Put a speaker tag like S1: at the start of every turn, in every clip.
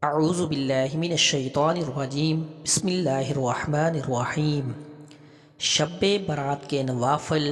S1: اعوذ باللہ من الشیطان الرجیم بسم اللہ الرحمن الرحیم۔ شب برات کے نوافل،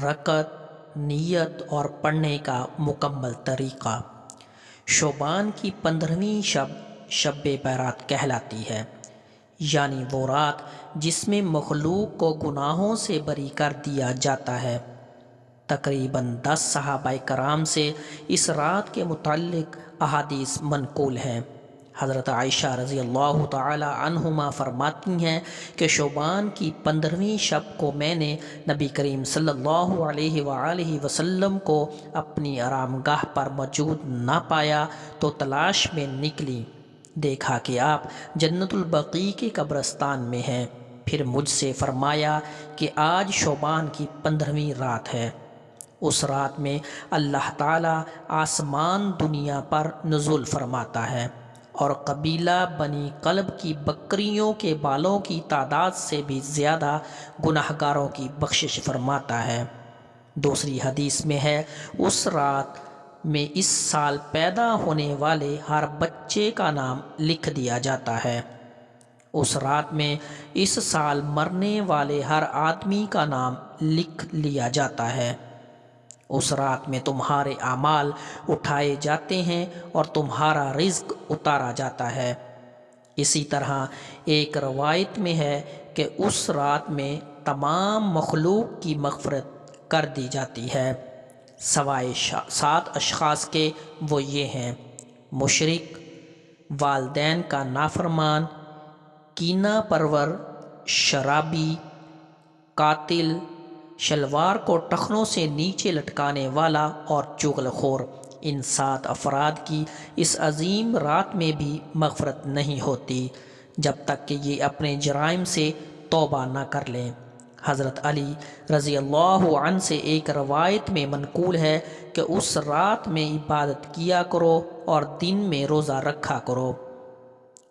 S1: رکعت، نیت اور پڑھنے کا مکمل طریقہ۔ شعبان کی 15ویں شب برات کہلاتی ہے، یعنی وہ رات جس میں مخلوق کو گناہوں سے بری کر دیا جاتا ہے۔ تقریباً 10 صحابہ کرام سے اس رات کے متعلق احادیث منقول ہیں۔ حضرت عائشہ رضی اللہ تعالی عنہما فرماتی ہیں کہ شعبان کی 15ویں شب کو میں نے نبی کریم صلی اللہ علیہ وآلہ وسلم کو اپنی آرام گاہ پر موجود نہ پایا تو تلاش میں نکلی، دیکھا کہ آپ جنت البقیع کے قبرستان میں ہیں۔ پھر مجھ سے فرمایا کہ آج شعبان کی 15ویں رات ہے۔ اس رات میں اللہ تعالیٰ آسمان دنیا پر نزول فرماتا ہے اور قبیلہ بنی قلب کی بکریوں کے بالوں کی تعداد سے بھی زیادہ گناہگاروں کی بخشش فرماتا ہے۔ دوسری حدیث میں ہے، اس رات میں اس سال پیدا ہونے والے ہر بچے کا نام لکھ دیا جاتا ہے۔ اس رات میں اس سال مرنے والے ہر آدمی کا نام لکھ لیا جاتا ہے۔ اس رات میں تمہارے اعمال اٹھائے جاتے ہیں اور تمہارا رزق اتارا جاتا ہے۔ اسی طرح ایک روایت میں ہے کہ اس رات میں تمام مخلوق کی مغفرت کر دی جاتی ہے سوائے 7 اشخاص کے۔ وہ یہ ہیں: مشرک، والدین کا نافرمان، کینہ پرور، شرابی، قاتل، شلوار کو ٹخنوں سے نیچے لٹکانے والا اور چغل خور۔ ان 7 افراد کی اس عظیم رات میں بھی مغفرت نہیں ہوتی جب تک کہ یہ اپنے جرائم سے توبہ نہ کر لیں۔ حضرت علی رضی اللہ عنہ سے ایک روایت میں منقول ہے کہ اس رات میں عبادت کیا کرو اور دن میں روزہ رکھا کرو۔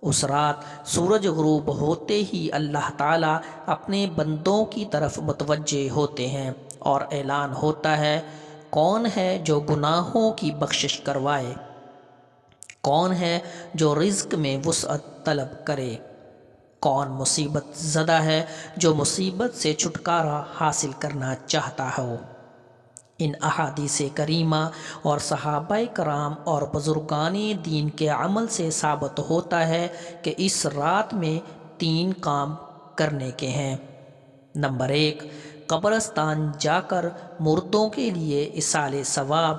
S1: اس رات سورج غروب ہوتے ہی اللہ تعالیٰ اپنے بندوں کی طرف متوجہ ہوتے ہیں اور اعلان ہوتا ہے، کون ہے جو گناہوں کی بخشش کروائے؟ کون ہے جو رزق میں وسعت طلب کرے؟ کون مصیبت زدہ ہے جو مصیبت سے چھٹکارا حاصل کرنا چاہتا ہو؟ ان احادیث کریمہ اور صحابہ کرام اور بزرگان دین کے عمل سے ثابت ہوتا ہے کہ اس رات میں 3 کام کرنے کے ہیں۔ نمبر 1، قبرستان جا کر مردوں کے لیے ایصال ثواب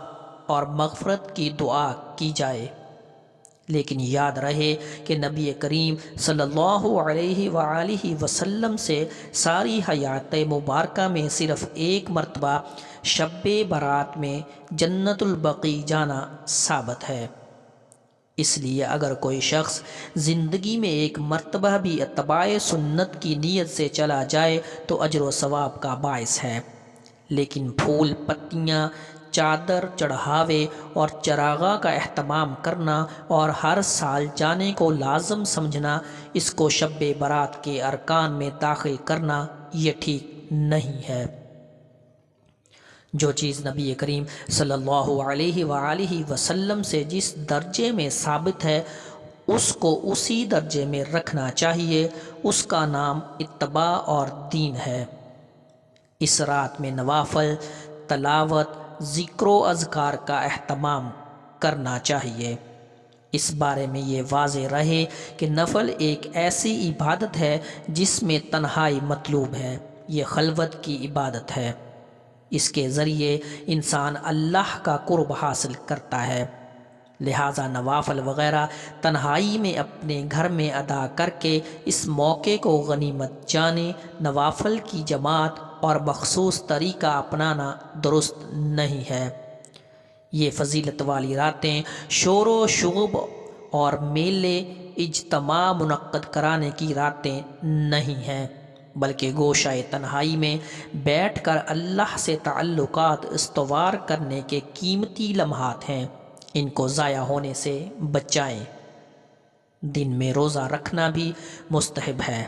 S1: اور مغفرت کی دعا کی جائے۔ لیکن یاد رہے کہ نبی کریم صلی اللہ علیہ وآلہ وسلم سے ساری حیات مبارکہ میں صرف ایک مرتبہ شب برات میں جنت البقیع جانا ثابت ہے۔ اس لیے اگر کوئی شخص زندگی میں ایک مرتبہ بھی اتباع سنت کی نیت سے چلا جائے تو اجر و ثواب کا باعث ہے، لیکن پھول پتیاں، چادر چڑھاوے اور چراغاں کا اہتمام کرنا اور ہر سال جانے کو لازم سمجھنا، اس کو شب برات کے ارکان میں داخل کرنا، یہ ٹھیک نہیں ہے۔ جو چیز نبی کریم صلی اللہ علیہ وآلہ وسلم سے جس درجے میں ثابت ہے اس کو اسی درجے میں رکھنا چاہیے، اس کا نام اتباع اور دین ہے۔ اس رات میں نوافل، تلاوت، ذکر و اذکار کا اہتمام کرنا چاہیے۔ اس بارے میں یہ واضح رہے کہ نفل ایک ایسی عبادت ہے جس میں تنہائی مطلوب ہے، یہ خلوت کی عبادت ہے۔ اس کے ذریعے انسان اللہ کا قرب حاصل کرتا ہے، لہٰذا نوافل وغیرہ تنہائی میں اپنے گھر میں ادا کر کے اس موقع کو غنیمت جانے۔ نوافل کی جماعت اور مخصوص طریقہ اپنانا درست نہیں ہے۔ یہ فضیلت والی راتیں شور و شغب اور میلے اجتماع منعقد کرانے کی راتیں نہیں ہیں، بلکہ گوشہ تنہائی میں بیٹھ کر اللہ سے تعلقات استوار کرنے کے قیمتی لمحات ہیں، ان کو ضائع ہونے سے بچائیں۔ دن میں روزہ رکھنا بھی مستحب ہے۔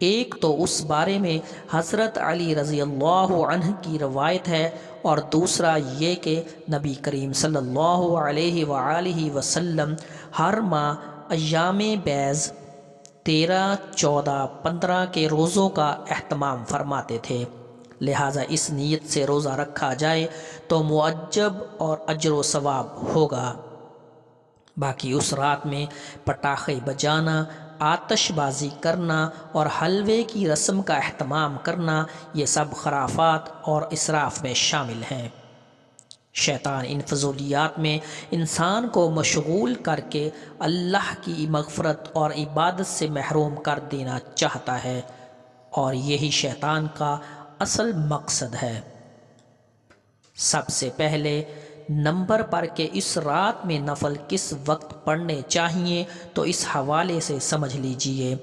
S1: ایک تو اس بارے میں حضرت علی رضی اللہ عنہ کی روایت ہے، اور دوسرا یہ کہ نبی کریم صلی اللہ علیہ وآلہ وسلم ہر ماہ ایام بیض 13, 14, 15 کے روزوں کا اہتمام فرماتے تھے، لہٰذا اس نیت سے روزہ رکھا جائے تو معجب اور اجر و ثواب ہوگا۔ باقی اس رات میں پٹاخے بجانا، آتش بازی کرنا اور حلوے کی رسم کا اہتمام کرنا، یہ سب خرافات اور اسراف میں شامل ہیں۔ شیطان ان فضولیات میں انسان کو مشغول کر کے اللہ کی مغفرت اور عبادت سے محروم کر دینا چاہتا ہے، اور یہی شیطان کا اصل مقصد ہے۔ سب سے پہلے نمبر پر کہ اس رات میں نفل کس وقت پڑھنے چاہیے، تو اس حوالے سے سمجھ لیجئے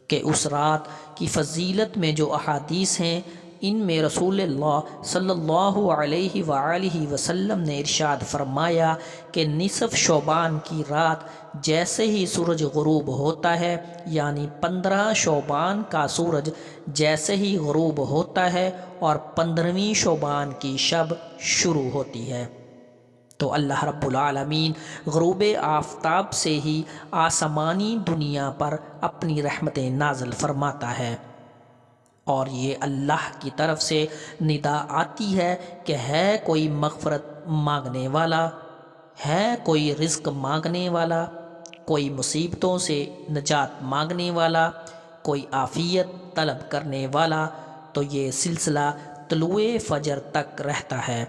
S1: کہ اس رات کی فضیلت میں جو احادیث ہیں، ان میں رسول اللہ صلی اللہ علیہ وآلہ وسلم نے ارشاد فرمایا کہ نصف شعبان کی رات جیسے ہی سورج غروب ہوتا ہے، یعنی 15 شعبان کا سورج جیسے ہی غروب ہوتا ہے اور 15ویں شعبان کی شب شروع ہوتی ہے، تو اللہ رب العالمین غروب آفتاب سے ہی آسمانی دنیا پر اپنی رحمتیں نازل فرماتا ہے، اور یہ اللہ کی طرف سے ندا آتی ہے کہ ہے کوئی مغفرت مانگنے والا، ہے کوئی رزق مانگنے والا، کوئی مصیبتوں سے نجات مانگنے والا، کوئی عافیت طلب کرنے والا، تو یہ سلسلہ طلوع فجر تک رہتا ہے۔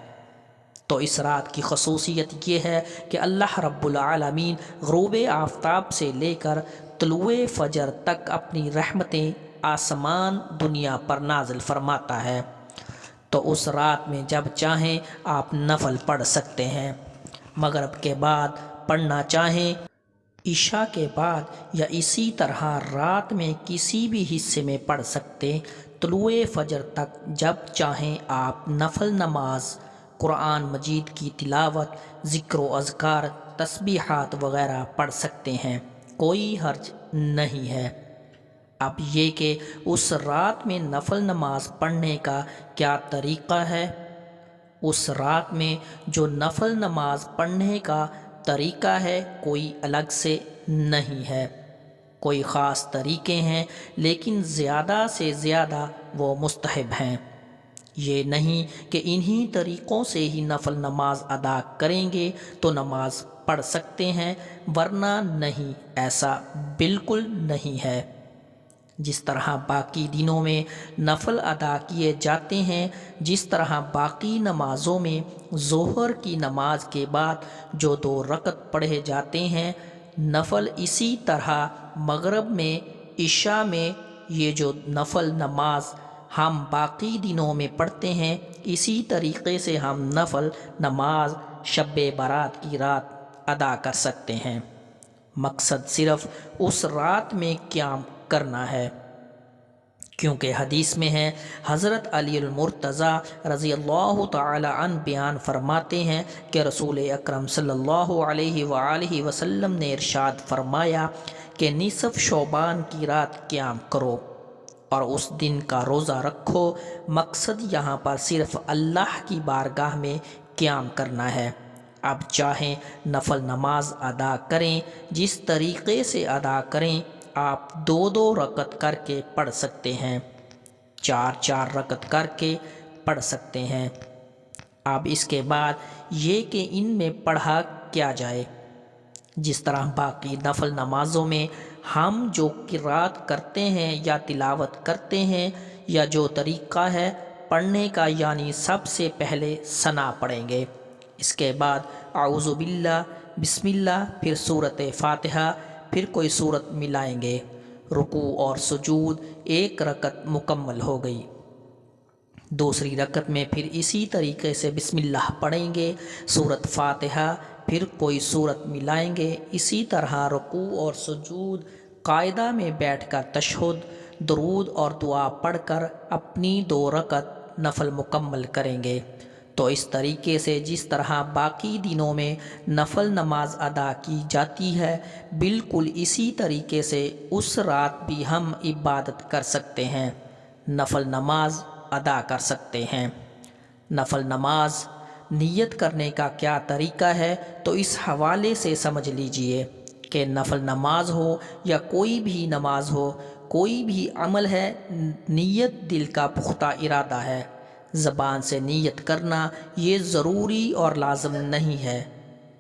S1: تو اس رات کی خصوصیت یہ ہے کہ اللہ رب العالمین غروب آفتاب سے لے کر طلوع فجر تک اپنی رحمتیں آسمان دنیا پر نازل فرماتا ہے، تو اس رات میں جب چاہیں آپ نفل پڑھ سکتے ہیں۔ مغرب کے بعد پڑھنا چاہیں، عشاء کے بعد، یا اسی طرح رات میں کسی بھی حصے میں پڑھ سکتے۔ طلوع فجر تک جب چاہیں آپ نفل نماز، قرآن مجید کی تلاوت، ذکر و اذکار، تسبیحات وغیرہ پڑھ سکتے ہیں، کوئی حرج نہیں ہے۔ اب یہ کہ اس رات میں نفل نماز پڑھنے کا کیا طریقہ ہے؟ اس رات میں جو نفل نماز پڑھنے کا طریقہ ہے کوئی الگ سے نہیں ہے، کوئی خاص طریقے ہیں، لیکن زیادہ سے زیادہ وہ مستحب ہیں۔ یہ نہیں کہ انہی طریقوں سے ہی نفل نماز ادا کریں گے تو نماز پڑھ سکتے ہیں، ورنہ نہیں، ایسا بالکل نہیں ہے۔ جس طرح باقی دنوں میں نفل ادا کیے جاتے ہیں، جس طرح باقی نمازوں میں ظہر کی نماز کے بعد جو 2 رکعت پڑھے جاتے ہیں نفل، اسی طرح مغرب میں، عشاء میں یہ جو نفل نماز ہم باقی دنوں میں پڑھتے ہیں، اسی طریقے سے ہم نفل نماز شب برات کی رات ادا کر سکتے ہیں۔ مقصد صرف اس رات میں قیام کرنا ہے، کیونکہ حدیث میں ہے، حضرت علی المرتضیٰ رضی اللہ تعالی عنہ بیان فرماتے ہیں کہ رسول اکرم صلی اللہ علیہ وآلہ وسلم نے ارشاد فرمایا کہ نصف شعبان کی رات قیام کرو اور اس دن کا روزہ رکھو۔ مقصد یہاں پر صرف اللہ کی بارگاہ میں قیام کرنا ہے۔ اب چاہیں نفل نماز ادا کریں، جس طریقے سے ادا کریں، آپ 2 رکعت کر کے پڑھ سکتے ہیں، 4 رکعت کر کے پڑھ سکتے ہیں۔ اب اس کے بعد یہ کہ ان میں پڑھا کیا جائے، جس طرح باقی نفل نمازوں میں ہم جو قرات کرتے ہیں یا تلاوت کرتے ہیں، یا جو طریقہ ہے پڑھنے کا، یعنی سب سے پہلے ثنا پڑھیں گے، اس کے بعد اعوذ باللہ، بسم اللہ، پھر سورۃ فاتحہ، پھر کوئی سورت ملائیں گے، رکوع اور سجود، 1 رکعت مکمل ہو گئی۔ دوسری رکعت میں پھر اسی طریقے سے بسم اللہ پڑھیں گے، سورۃ فاتحہ، پھر کوئی سورت ملائیں گے، اسی طرح رکوع اور سجود، قاعدہ میں بیٹھ کر تشہد، درود اور دعا پڑھ کر اپنی 2 رکعت نفل مکمل کریں گے۔ تو اس طریقے سے جس طرح باقی دنوں میں نفل نماز ادا کی جاتی ہے، بالکل اسی طریقے سے اس رات بھی ہم عبادت کر سکتے ہیں، نفل نماز ادا کر سکتے ہیں۔ نفل نماز نیت کرنے کا کیا طریقہ ہے، تو اس حوالے سے سمجھ لیجئے کہ نفل نماز ہو یا کوئی بھی نماز ہو، کوئی بھی عمل ہے، نیت دل کا پختہ ارادہ ہے۔ زبان سے نیت کرنا یہ ضروری اور لازم نہیں ہے۔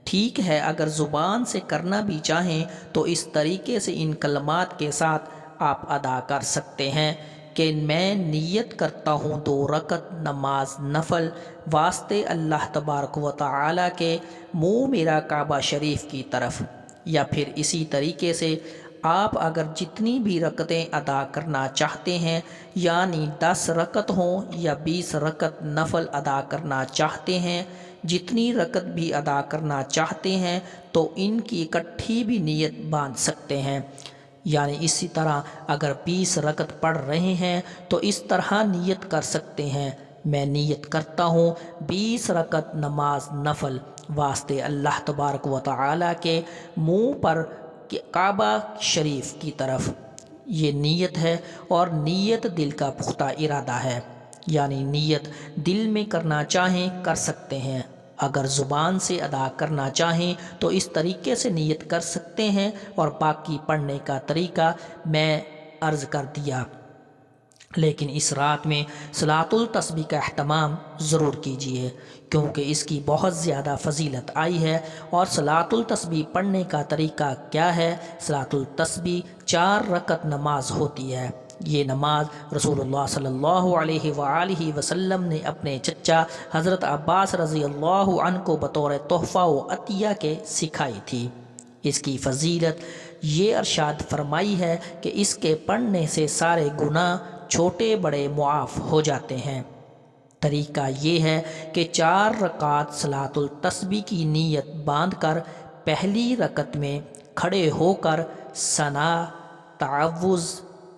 S1: ٹھیک ہے، اگر زبان سے کرنا بھی چاہیں تو اس طریقے سے ان کلمات کے ساتھ آپ ادا کر سکتے ہیں کہ میں نیت کرتا ہوں 2 رکعت نماز نفل واسطے اللہ تبارک و تعالی کے، منہ میرا کعبہ شریف کی طرف۔ یا پھر اسی طریقے سے آپ اگر جتنی بھی رکعتیں ادا کرنا چاہتے ہیں، یعنی 10 رکعت ہوں یا 20 رکعت نفل ادا کرنا چاہتے ہیں، جتنی رکعت بھی ادا کرنا چاہتے ہیں تو ان کی اکٹھی بھی نیت باندھ سکتے ہیں۔ یعنی اسی طرح اگر 20 رکعت پڑھ رہے ہیں تو اس طرح نیت کر سکتے ہیں، میں نیت کرتا ہوں 20 رکعت نماز نفل واسطے اللہ تبارک و تعالی کے، منہ پر کعبہ شریف کی طرف۔ یہ نیت ہے، اور نیت دل کا پختہ ارادہ ہے، یعنی نیت دل میں کرنا چاہیں کر سکتے ہیں، اگر زبان سے ادا کرنا چاہیں تو اس طریقے سے نیت کر سکتے ہیں، اور باقی پڑھنے کا طریقہ میں عرض کر دیا۔ لیکن اس رات میں صلاۃ التسبیح کا اہتمام ضرور کیجیے، کیونکہ اس کی بہت زیادہ فضیلت آئی ہے۔ اور صلاۃ التسبیح پڑھنے کا طریقہ کیا ہے؟ صلاۃ التسبیح 4 رکعت نماز ہوتی ہے۔ یہ نماز رسول اللہ صلی اللہ علیہ وآلہ وسلم نے اپنے چچا حضرت عباس رضی اللہ عنہ کو بطور تحفہ و عطیہ کے سکھائی تھی۔ اس کی فضیلت یہ ارشاد فرمائی ہے کہ اس کے پڑھنے سے سارے گناہ چھوٹے بڑے معاف ہو جاتے ہیں۔ طریقہ یہ ہے کہ 4 رکعات صلاۃ التسبیح کی نیت باندھ کر پہلی رکعت میں کھڑے ہو کر ثنا، تعوذ،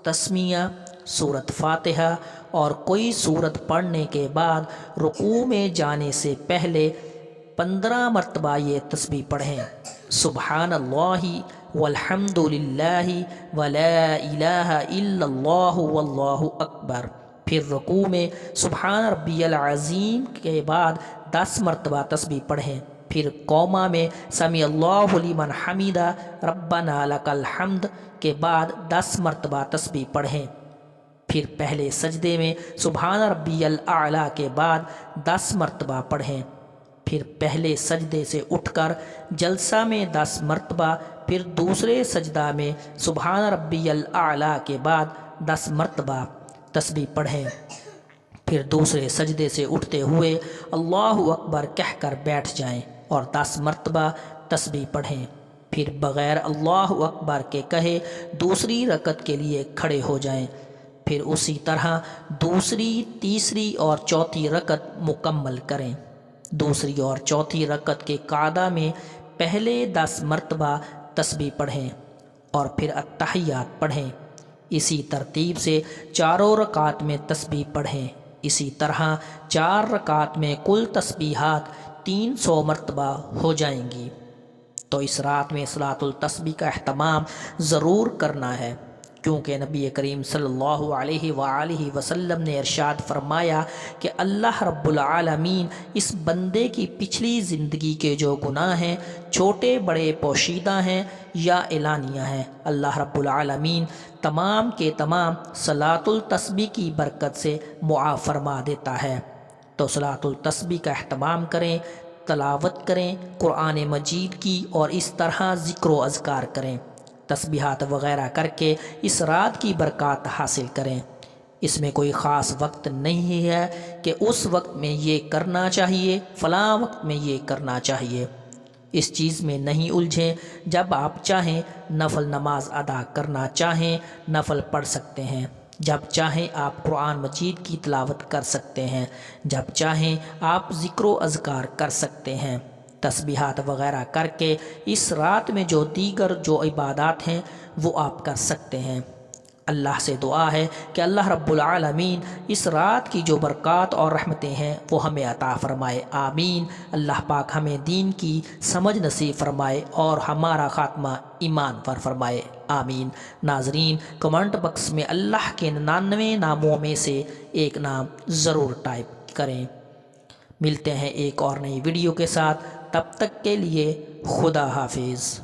S1: تسمیہ، سورۃ فاتحہ اور کوئی سورت پڑھنے کے بعد رکوع میں جانے سے پہلے 15 مرتبہ یہ تسبیح پڑھیں: سبحان اللہ والحمد للہ ولا الہ الا اللہ واللہ اکبر۔ پھر رکوع میں سبحان ربی العظیم کے بعد 10 مرتبہ تسبیح پڑھیں۔ پھر قوما میں سمیع اللہ لمن حمیدہ ربنا لک الحمد کے بعد 10 مرتبہ تسبیح پڑھیں۔ پھر پہلے سجدے میں سبحان ربی الاعلیٰ کے بعد 10 مرتبہ پڑھیں۔ پھر پہلے سجدے سے اٹھ کر جلسہ میں 10 مرتبہ، پھر دوسرے سجدہ میں سبحان ربی الاعلیٰ کے بعد 10 مرتبہ تسبیح پڑھیں۔ پھر دوسرے سجدے سے اٹھتے ہوئے اللہ اکبر کہہ کر بیٹھ جائیں اور 10 مرتبہ تسبیح پڑھیں۔ پھر بغیر اللہ اکبر کے کہے دوسری رکعت کے لیے کھڑے ہو جائیں۔ پھر اسی طرح دوسری، تیسری اور چوتھی رکعت مکمل کریں۔ دوسری اور چوتھی رکعت کے قعدہ میں پہلے 10 مرتبہ تسبیح پڑھیں اور پھر التحیات پڑھیں۔ اسی ترتیب سے چاروں رکعات میں تسبیح پڑھیں۔ اسی طرح 4 رکعات میں کل تسبیحات 300 مرتبہ ہو جائیں گی۔ تو اس رات میں صلاۃ التسبیح کا اہتمام ضرور کرنا ہے، کیونکہ نبی کریم صلی اللہ علیہ وآلہ وسلم نے ارشاد فرمایا کہ اللہ رب العالمین اس بندے کی پچھلی زندگی کے جو گناہ ہیں، چھوٹے بڑے پوشیدہ ہیں یا اعلانیہ ہیں، اللہ رب العالمین تمام کے تمام صلاۃ التسبیح کی برکت سے معاف فرما دیتا ہے۔ تو صلاۃ التسبیح کا اہتمام کریں، تلاوت کریں قرآن مجید کی، اور اس طرح ذکر و اذکار کریں، تسبیحات وغیرہ کر کے اس رات کی برکات حاصل کریں۔ اس میں کوئی خاص وقت نہیں ہے کہ اس وقت میں یہ کرنا چاہیے، فلاں وقت میں یہ کرنا چاہیے۔ اس چیز میں نہیں الجھیں، جب آپ چاہیں نفل نماز ادا کرنا چاہیں نفل پڑھ سکتے ہیں، جب چاہیں آپ قرآن مجید کی تلاوت کر سکتے ہیں، جب چاہیں آپ ذکر و اذکار کر سکتے ہیں، تسبیحات وغیرہ کر کے اس رات میں جو دیگر جو عبادات ہیں وہ آپ کر سکتے ہیں۔ اللہ سے دعا ہے کہ اللہ رب العالمین اس رات کی جو برکات اور رحمتیں ہیں وہ ہمیں عطا فرمائے، آمین۔ اللہ پاک ہمیں دین کی سمجھ نصیب فرمائے اور ہمارا خاتمہ ایمان پر فرمائے، آمین۔ ناظرین، کمنٹ باکس میں اللہ کے 99 ناموں میں سے ایک نام ضرور ٹائپ کریں۔ ملتے ہیں ایک اور نئی ویڈیو کے ساتھ، تب تک کے لیے خدا حافظ۔